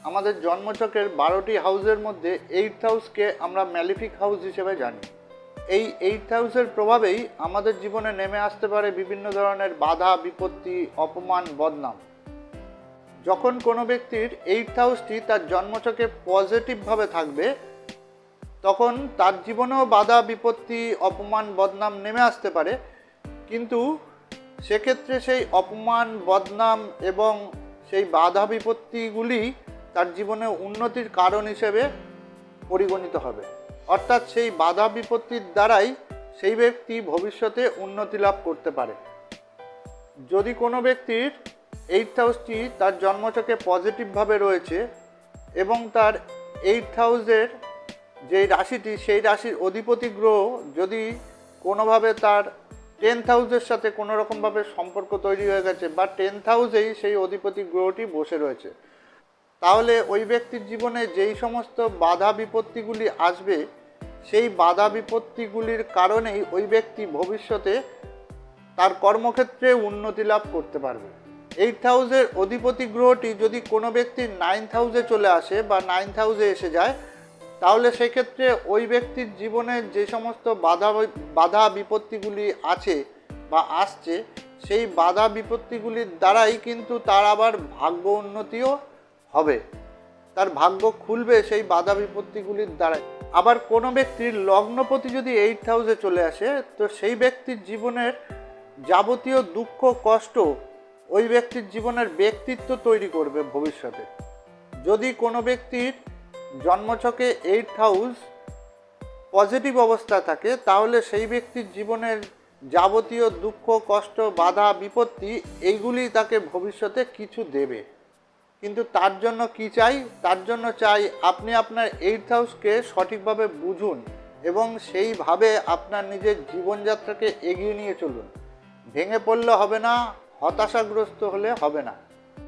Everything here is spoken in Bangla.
আমাদের জন্মছকের 12টি হাউসের মধ্যে 8th হাউসকে আমরা ম্যালিফিক হাউস হিসেবে জানি। এই 8th হাউসের প্রভাবেই আমাদের জীবনে নেমে আসতে পারে বিভিন্ন ধরনের বাধা, বিপত্তি, অপমান, বদনাম। যখন কোনো ব্যক্তির 8th হাউসটি তার জন্মছকে পজিটিভভাবে থাকবে, তখন তার জীবনেও বাধা, বিপত্তি, অপমান, বদনাম নেমে আসতে পারে, কিন্তু সেক্ষেত্রে সেই অপমান, বদনাম এবং সেই বাধা বিপত্তিগুলি তার জীবনে উন্নতির কারণ হিসেবে পরিগণিত হবে। অর্থাৎ সেই বাধা বিপত্তির দ্বারাই সেই ব্যক্তি ভবিষ্যতে উন্নতি লাভ করতে পারে। যদি কোনো ব্যক্তির 8th হাউসটি তার জন্মছকে পজিটিভভাবে রয়েছে এবং তার 8th হাউসের যেই রাশিটি, সেই রাশির অধিপতি গ্রহ যদি কোনোভাবে তার 10th হাউসের সাথে কোনো রকমভাবে সম্পর্ক তৈরি হয়ে গেছে বা 10th হাউসেই সেই অধিপতি গ্রহটি বসে রয়েছে, তাহলে ওই ব্যক্তির জীবনে যেই সমস্ত বাধা বিপত্তিগুলি আসবে, সেই বাধা বিপত্তিগুলির কারণেই ওই ব্যক্তি ভবিষ্যতে তার কর্মক্ষেত্রে উন্নতি লাভ করতে পারবে। 8th হাউসের অধিপতি গ্রহটি যদি কোনো ব্যক্তির 9th হাউসে চলে আসে বা 9th হাউসে এসে যায়, তাহলে সেক্ষেত্রে ওই ব্যক্তির জীবনে যে সমস্ত বাধা বিপত্তিগুলি আছে বা আসছে, সেই বাধা বিপত্তিগুলির দ্বারাই কিন্তু তার আবার ভাগ্য উন্নতিও হবে, তার ভাগ্য খুলবে সেই বাধা বিপত্তিগুলির দ্বারাই। আবার কোনো ব্যক্তির লগ্নপতি যদি 8th হাউসে চলে আসে, তো সেই ব্যক্তির জীবনের যাবতীয় দুঃখ, কষ্ট ওই ব্যক্তির জীবনের ব্যক্তিত্ব তৈরি করবে ভবিষ্যতে। যদি কোনো ব্যক্তির জন্মছকে 8th হাউস পজিটিভ অবস্থা থাকে, তাহলে সেই ব্যক্তির জীবনের যাবতীয় দুঃখ, কষ্ট, বাধা, বিপত্তি এইগুলি তাকে ভবিষ্যতে কিছু দেবে। কিন্তু তার জন্য কি চাই? তার জন্য চাই আপনি আপনার 8th হাউসকে সঠিকভাবে বুঝুন এবং সেইভাবে আপনার নিজের জীবনযাত্রাকে এগিয়ে নিয়ে চলুন। ভেঙে পড়লে হবে না, হতাশাগ্রস্ত হলে হবে না।